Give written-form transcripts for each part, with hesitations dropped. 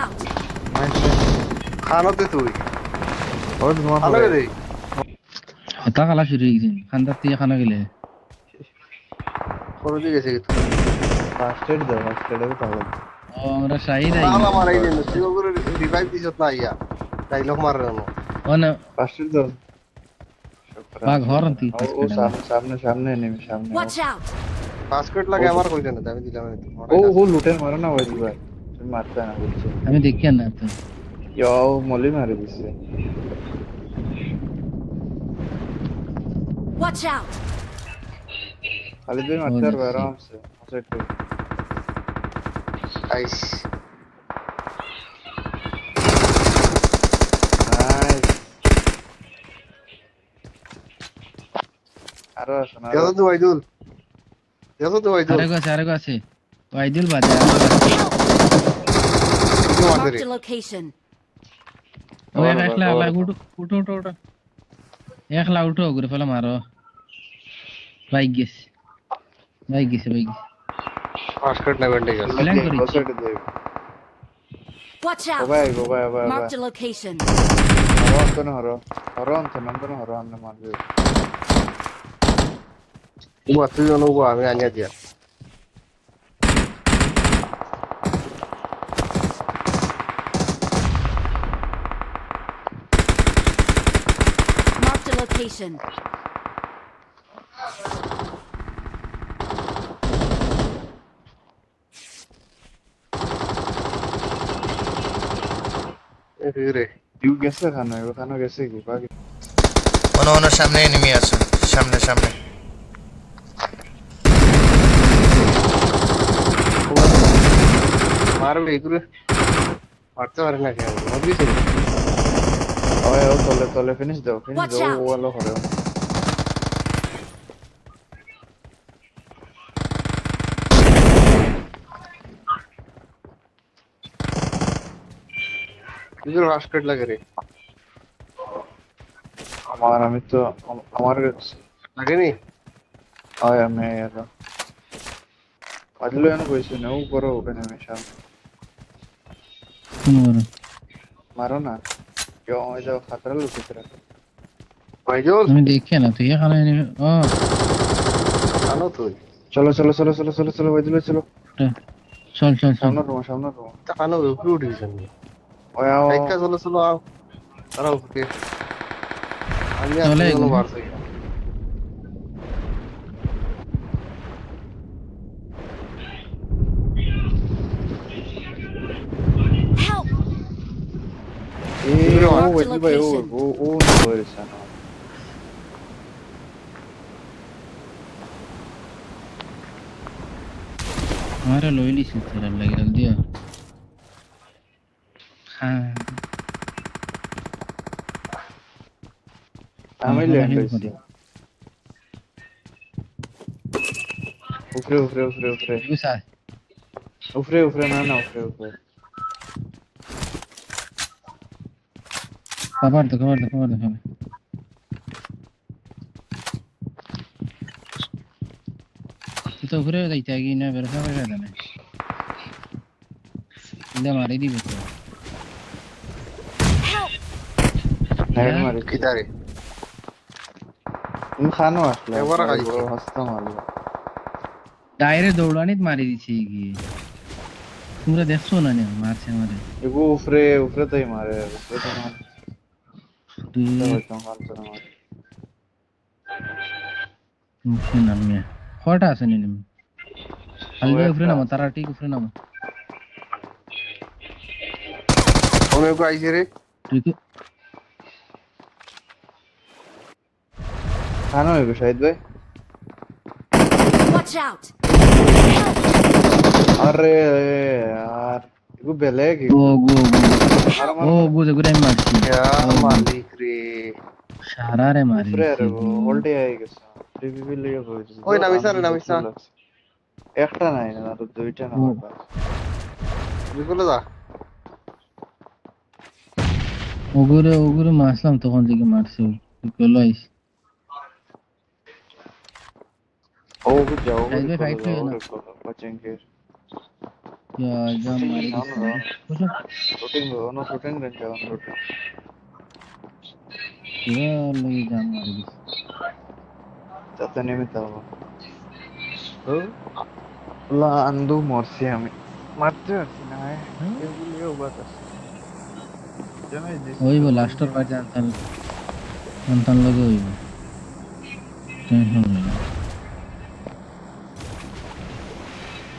out! খানোতে তুই ওই তোমার খানো পরে রে হতা কালা শুরু হয়ে গেছে খান্দার থেকে খানা গেলে কোন দিকে গেছে তুই ফার্স্ট এড দাও, ফার্স্ট এড তো পাগল। ও আমরা শাহিদ আই তাহলে আমার এই দিন তুই ওগুলো রিভাইভ দিছত না ইয়া ডাইলগ মাররে না ও না ফার্স্ট এড দাও। বা ঘর আনতি ও সামনে সামনে সামনে নেমে সামনে Watch out! বাস্কেট লাগে আমার কই জানে আমি দিলাম না ও লুটের মারো না ওই ভাই, তুমি মারতে না বলছো। আমি দেখি না তো ইয়াও মলি মারে দিছে। Watch out! খালি দুই মারতে আর আরাম সে সেট করে। আইস নাইস। আরো আসো না, দেখো তো ওয়াইদুল দেখো তো ওয়াইদুল আরেকো আছে ওয়াইদুল বাজে কি মারতে রে Marked a location. ও একলা উঠো একলা উঠো ঘুরে ফেলা মারো বাইক গেছে বাস্কেট না বেন্ডে গেল প্ল্যান করি সেট দেই। Watch ও out! ভাই গো ভাই ভাই ভাই Marked a location. হরন তো নন্দন হরন মারবে। ও তুই জানো গো আমি আনিয়া দিয়া Marked a location. এ রে ইউ গেছে খানো গেছে কি বাকি। ওনার সামনে এনিমি আছে সামনে মারবে এগুলো মারতে পারে না কেন মরবি তো ওই ও তলে ফিনিশ দাও Watch out! ও ভালো হরে। এগুলো বাস্কেট লাগে রে আমি তো আমার লাগেনি হয় আমি এলো আজলো এনে কইছি না ও করো ওখানে আমি সামনে মারো না কেউ ওই যাও খাতরা লুকিয়ে রাখো। ওয়াইদুল আমি দেখি না তুই এখানে ও জানো তুই চলো ওই দিলে চলো চল সামনে রুম তাকানো উপরে উঠে গেছেন ওই আও একটা চলো আও তারা উপরে আমি চলে আসলে গেলো। মারছি Help! এই ও Marked ওই ভাই ও location. ও না হইছে না हमारा लोयली से तेरा लग रख दिया हाँ আমি हाँ, ল্যান্ড heal হইছি करो। উপরে गुस्सा উপরে না উপরে कवर दो तो ऊपर जाइते आगे ना बेरसा बेरसा देना इंदा मारे दी बच्चा Help! নাইট মারি কিদারে তুমি খানো আসলে একবার খাইছি। হস্তা মারলো डायरेक्ट दौड़ानी मारी दी छे की তোমরা দেখছো না না মারছে আমারে এগো উপরে তাই মারে উপরে তো মারে তুই হয়তো মারছে না মারে মুখে নামে কয়টা আছে নি নিম আলবে উপরে নামো তারা ঠিক উপরে নামো অনেক আইছে রে তুই তো খানো এগো শাহিদ ভাই Watch out! আরে यार এগো বেলেগ গো আর ও গো যে গুরাই মারছি ইয়া মালিক রে সারা রে মারি উপরে আরে হোল্ডে আই গেছে টিভি লিয়ে বইছে ওই নামিসা একটা নাই না তো দুইটা না বিকুলে যা ওগুরে মারলাম তখন থেকে মারছে কইলো আইস ও যাও শাহিদ ভাই, fight করো না। बचेंगे জাম মারি দিছে বুঝছো Shooting no shooting range on shooting. লগে জাম মারি দিছে যাতে নেমে যাবো তো আন্দু মরছি আমি মারতে পারছি না এগুলিও বাতাস জানাই দিছি হইব তো লাস্টের পার্টি আনতান লগে হইব টেনশন নাই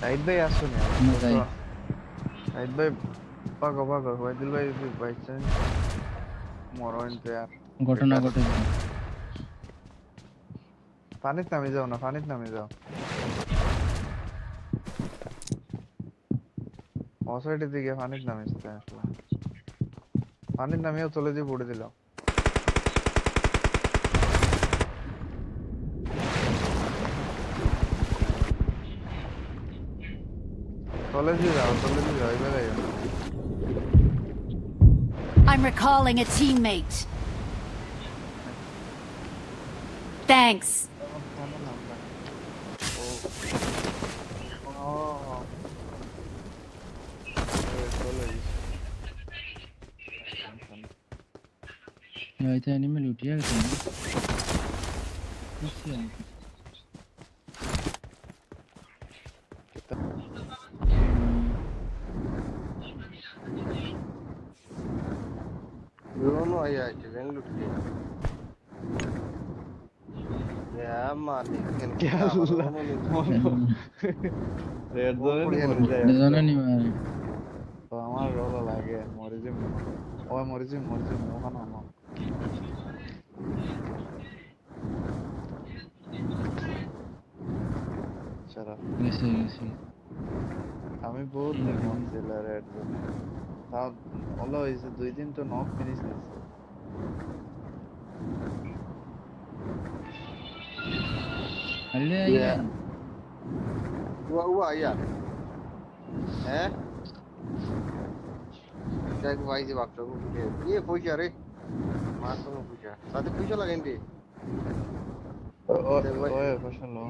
সাইদ ভাই আসুন না যাই সাইদ ভাই পাগো পাগো ওয়াইদুল ভাই বাইচা মরণ তো यार ঘটনা ঘটেছে পানিতে নামে যাও না পানিতে নামে যাও অসাইডের দিকে পানিতে নামিস তো আসলে পানিতে নামিয়েও চলে দিয়ে পড়ে দিলাম চলে দিয়ে যাও এবার যাও I'm recalling a teammate. Thanks. হয়তো অ্যানিমেল উঠিয়ে গেছে বুঝছি আমি दोनों आई आज बेंगलुरु के या मालिक क्या अल्लाह রেড জোনে মরে যায় জানা নি মারে তো আমার ভালো লাগে মরিজিম ওখানে আমার চলো গেছে আমি বহুত মন ছিল রেড জোনে তাও হলো হয়েছে 2 দিন তো নক ফিনিশ দিয়েছে আলে আইয়া हुआ यार हैं क्या भाई जी बात करो ये पूछा रे मार तो पूछा साथे पूछा लगेंगे ওয়ে ফসলো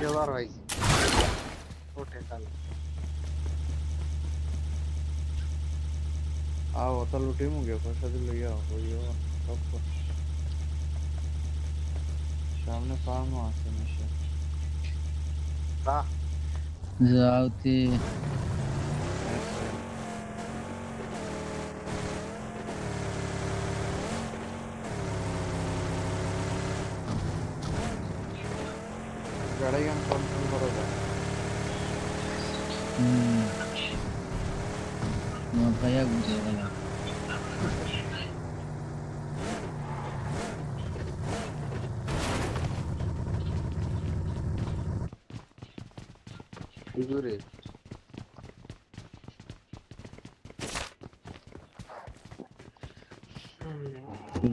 हजार भाई ओटे काल आओ तो लुटी मुझे फसा दिल गया कोई हो सब सामने फार्म আছে নিশ্চয় যাওতে গাড়ি গান কন্ট্রোল করা যায় মাথায় বুঝে গেল दूरे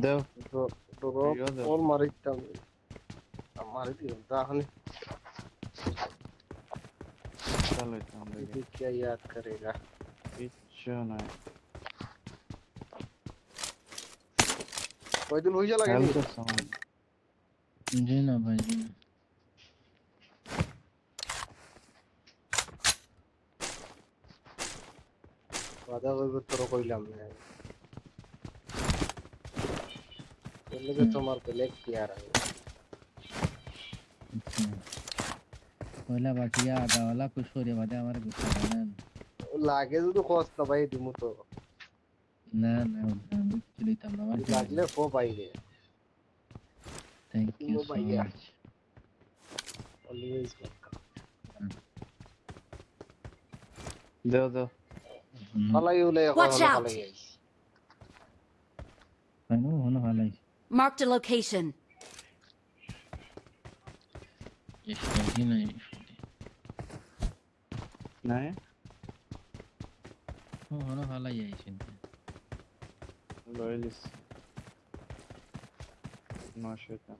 দেও तो तो और मारिता हमारे भी दाहने চলো আমরা ये क्या याद करेगा কিচ্ছু নাই कोई दिन हुई जा लगे হেলথ সাউন্ড জি না ভাই জি না वादा तो কইলাম না এর তোমার পেলে কি আর পয়লা বাটিয়া আদাওয়ালা কুশোরে বাদে আমার গুছা জানেন লাগে যদি খোঁজ না ভাই দিমু তো না না আমি চলিতাম না আমার লাগলে ফো বাইরে থ্যাংক ইউ সো ভাইয়া। মাচ অলওয়েজ দেও ফালাই উলে Watch out! ফালাই আনো হনো ভালাই Marked a location. এসে নাই নাই হনো ভালাই আইছেন লয়েলিস নশটা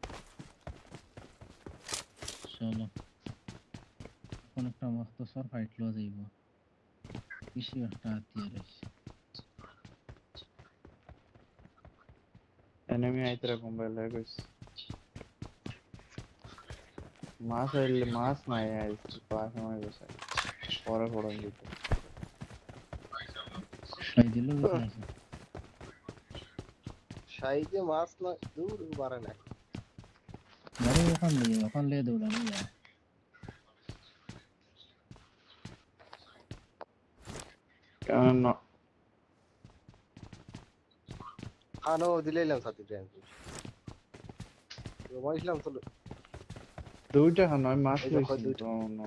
চলো এখন একটা মস্ত সর ফাইট লো যাইব বেশি একটা হাতিয়ার আছে enemy আইতরা কম্বাইল লাগস মাছ আইলে মাছ নাই আইছে পাশ সময় বসে পরে পড়ান দিতে সাই দিল কোথায় আছে সাইজে মাছ না দূর বাড়ে না গাড়ি ওখান লিয়ে দৌড়ানো যায় কেন আনো দিলাম সাথে ট্রেন রমাইছিলাম তো দুইটা খান আমি মাছ এই দেখো লইছি দুইটা। না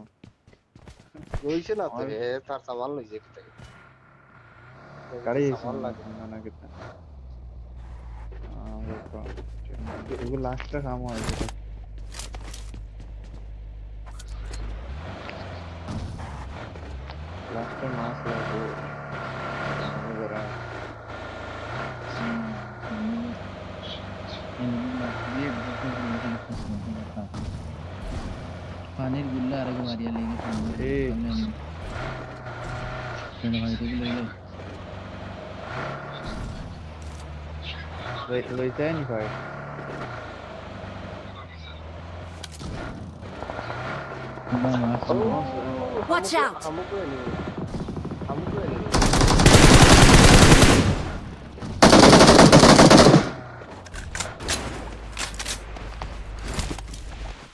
রইছে না তো এ তার সামান লইছে কোথায় গাড়ি সামান লাগে না না কিতা এগুলো লাস্টটা কাম হয় লাস্টে মাছ লাগবে এবারে পানির গুল্লা আর আগে মারিয়া লেগে এই। ভাই এগুলো লইতে নি ভাই Watch out! हमको नहीं हमको नहीं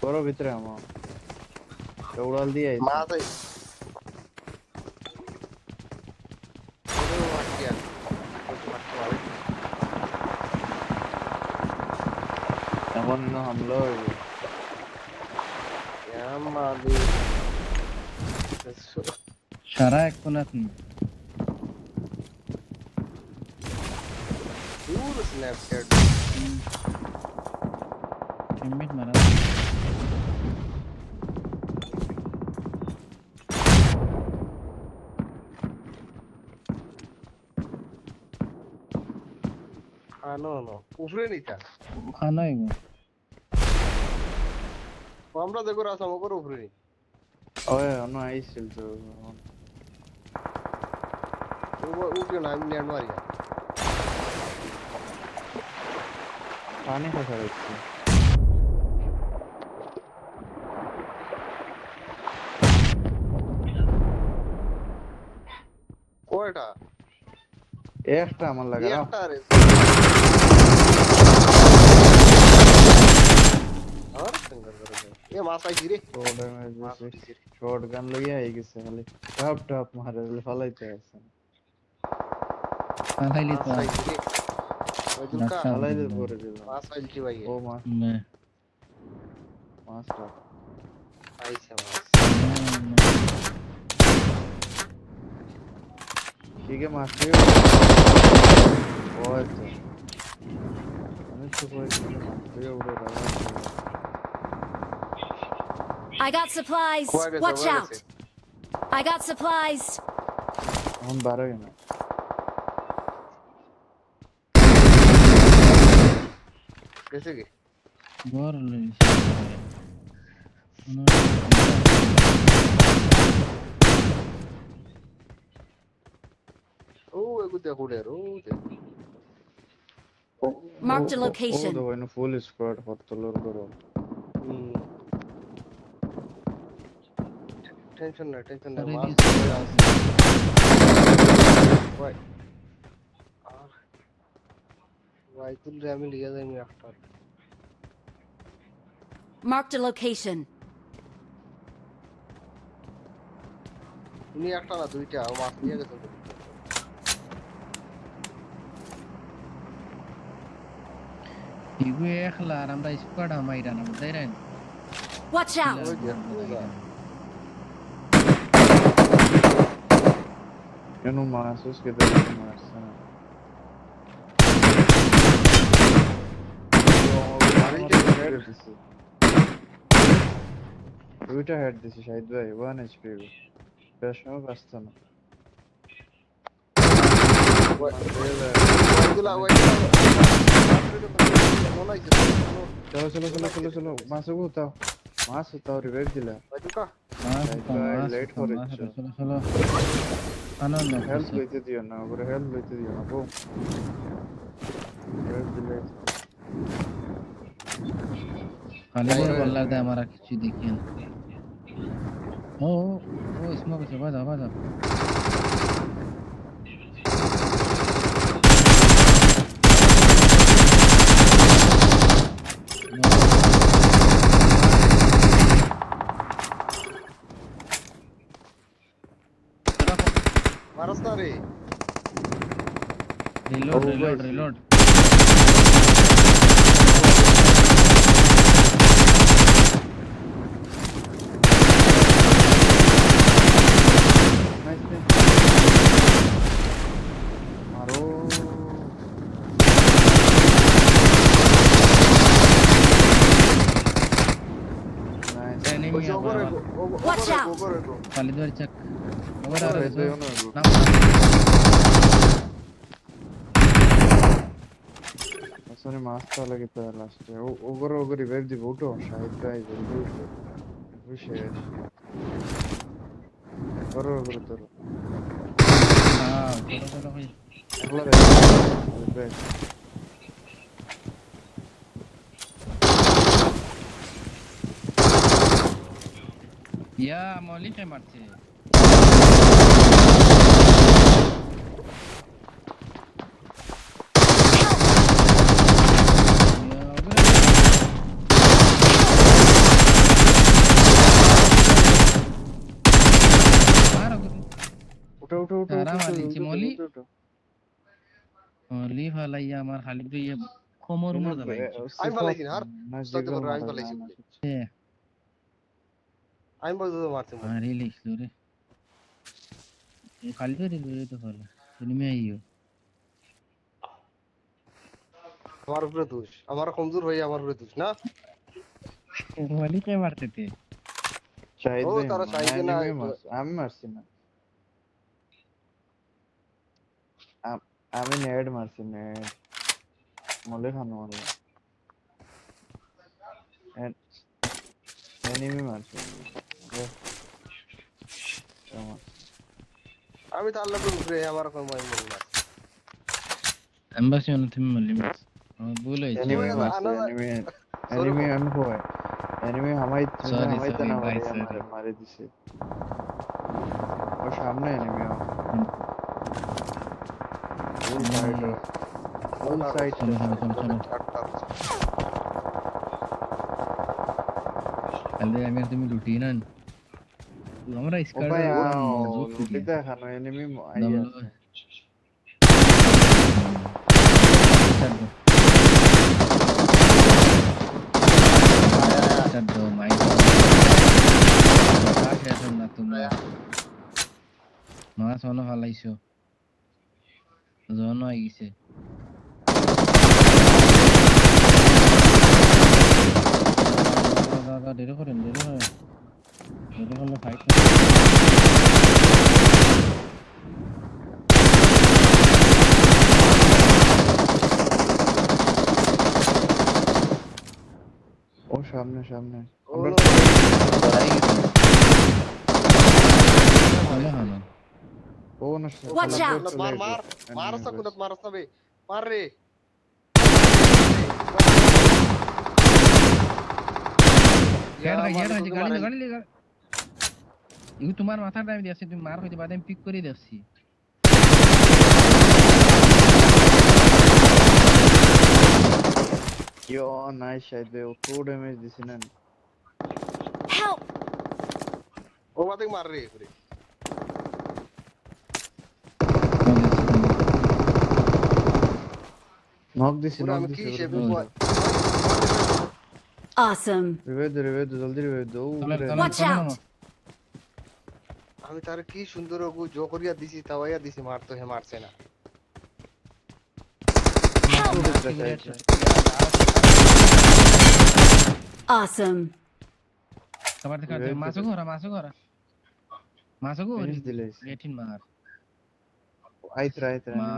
বড় ভিতরে আমার উড়াল দিয়ে আইছে। मार दे अरे मार दिया कुछ मत मारे এখন না হামলা হইব क्या मार दी সারা এক কোনাত নি दूर स्नैपचैट টিমমেট মারা हाँ नो नो ऊपरे नहीं था খানা এগো আমরা দেখো রাস আমাকে উপরে নেই ওই অন্য আইছিল তো ও উঠে না আমি ল্যান্ড মারি পানি খাওয়া হচ্ছে কোয়টা একটা আমার লাগে না একটা রে আর সিঙ্গার করে এ মাছ আইছি রে মাছ উঠিছে রে শর্ট গান লইয়া আই গেছে খালি টপ টপ মারে ফালাইতে আছে পালাইলি তো মাছ আইছি রে ওই দুলকা রাস্তা ফালাইলে পরে দিল মাছ আইছি ভাই ও মাছ না মাছটা আইছে মাছ ঠিক আছে মাছ ওই তো আমি তো কইছি মাছ উড়ে দাও I got supplies. কোয়া গেছে Watch কোয়া out! গেছে I got supplies. এখন বারো না গেছে কি বর লই ও এগুতে হুড়ে রো Marked a ও location. তো ওই ফুল স্কোয়াড হতলর করো টেনশন না আরে মাছ কি ভাই ভাই তুলরে আমি লিয়ে যাই আমি একটা Marked a location. উনি একটা না দুইটা মাছ নিয়ে গেছেন ইগু একলা আর আমরা স্কোয়াড আমাইরা না বুঝাইরান Watch out! ওই যে কেন মাছ উসকে দেখে মারছে না দুইটা হেড দিছি শাহিদ ভাই 1 এইচপি বেশ সময় বাঁচত না ওইগুলা চলো চলো চলো চলো চলো মাছ উঠাও মাছ উঠাও রিভাইভ দিলা late করে দিচ্ছ। চলো চলো আনন্দ হেল্প লইতে দিও না ওরে হেল্প লইতে দিও না গো রিভাইভ দিলে খালি বলার দে আমার আর কিছু দেখি না ও ও স্মোক আছে, বাজা বাজা। মারস না রে রিলোড রিলোড রিলোড। নাইস মারো নাইস এনিমি ওই ওপরে Watch out! ওপরে গো খালিদ ভাই চেক। ওভার আর ওই দুই ওনো গো। আসলে মাস্তা লাগে তো লাস্টে ওগরে রিভাইভ দিব উঠো শাহিদ ভাই জলদি উঠো শেষ করো তোর হ্যাঁ চলো চলো ভাই। একলা রে ইয়া মলিকে মারছে। উঠো উঠো উঠো তারা উঠো, মারিছে উঠো, মলি। উঠো, উঠো। মলি ফালাইয়া আমার খালিদ ভাই কোমর মোড় দাবাই। আমি ফালাইছি না, আর না, সত্যি যেগুলো করে আমি মারা ফালাইছি যায় না। বলে। আমি বলতে তো মারছি মনে। মারি লিখলো রে। খালিদ ভাই রে তো ফালা। এনিমি আইও। আমার উপরে দোষ, আমার কমজোর হয়ে আমার উপরে দোষ না। মলিকে মারতে তে। শাহিদ ও, ভাই তারা শাহিদকে না, আমি মারছি, আমি মারছি না আমি নেড মারছি নেড মলে খানো মারলাম এনিমি মারছি আমি তো আল্লাহর উপরে আমার কোন মাই মনে না। এমবাসি অন তুমি মলি মারছ। ভুল হয়েছে। এনিমি Sorry, মারছি another- এনিমি আনফয় এনিমি হামাইতে Sorry, হামাইতে sorry, না bye, মারে sorry. মারে দিছে ও সামনে enemy full side full side চলো চলো চলো চলো। তাহলে আমি আর তুমি লুটি না। আমরা ও স্কার ভাই মজুদ লুটি করি। দেখানো এনিমি আইয়া মাছ মনে ফালাইছো জন হয়ে গেছে দেরি করেন করলে ফাইট ও সামনে সামনে ও, আমরা ভালো হয় না ও না Watch out! মার মার মারস না কুনাত মারস না বে মার রে গাড়ি ইউ তোমার মাথার টাইম দিয়েছি তুমি মার হইতে বাদে আমি পিক করে দিয়েছি ইয়ো নাইস শাহিদ ভাই ও তো ড্যামেজ দিছি না Help! ও বাদে মার রে করে নক দিছি পুরো নক আমি কি দিছি সে Awesome. রিভাইভ দে জলদি রিভাইভ দে ও Watch out! আমি তার কি সুন্দর গো জো করিয়া দিছি তাওয়াইয়া দিছি মারতো হে মারছে না Awesome. সবার দেখা মাসো ঘর ফিনিশ দিলে লেটিন মার আইতরা মার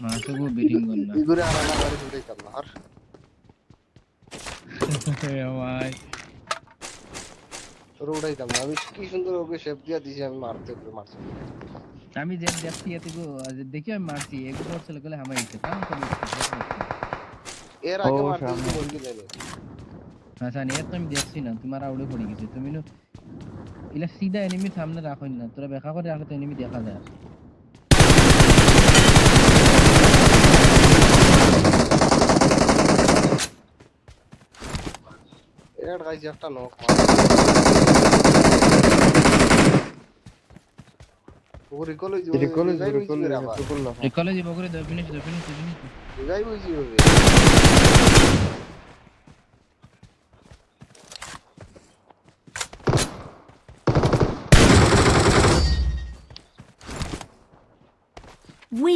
মাসো গো বিডিং গন্না ইগুরে আনা করে শুনতে কামনা আর ভাই তোর উড়াই কামনা আমি কি সুন্দর ওকে শেপ দিয়া দিছি আমি মারতে করে মারছি আমি যে দেখছি এতে গো দেখি আমি মারছি এক বছর চলে গেলে হামাইছে কাম করে এর আগে ও, মারতে সামনে। বলবি জানি আচ্ছা নিয়ে তো আমি দেখছি না তোমার আউড়ে পড়ে গেছে তুমি নো ইলা সিধা এনিমির সামনে রাখো না তোরা দেখা করে রাখলে তো এনিমি দেখা যায় এর গাইছে একটা নক ও রিকল হইছে রিকল রিভাইভ হইছে রিকল রে আবার রিকল রিকলে যাব করে দে ফিনিশ রিভাইভ হইছে ওরে We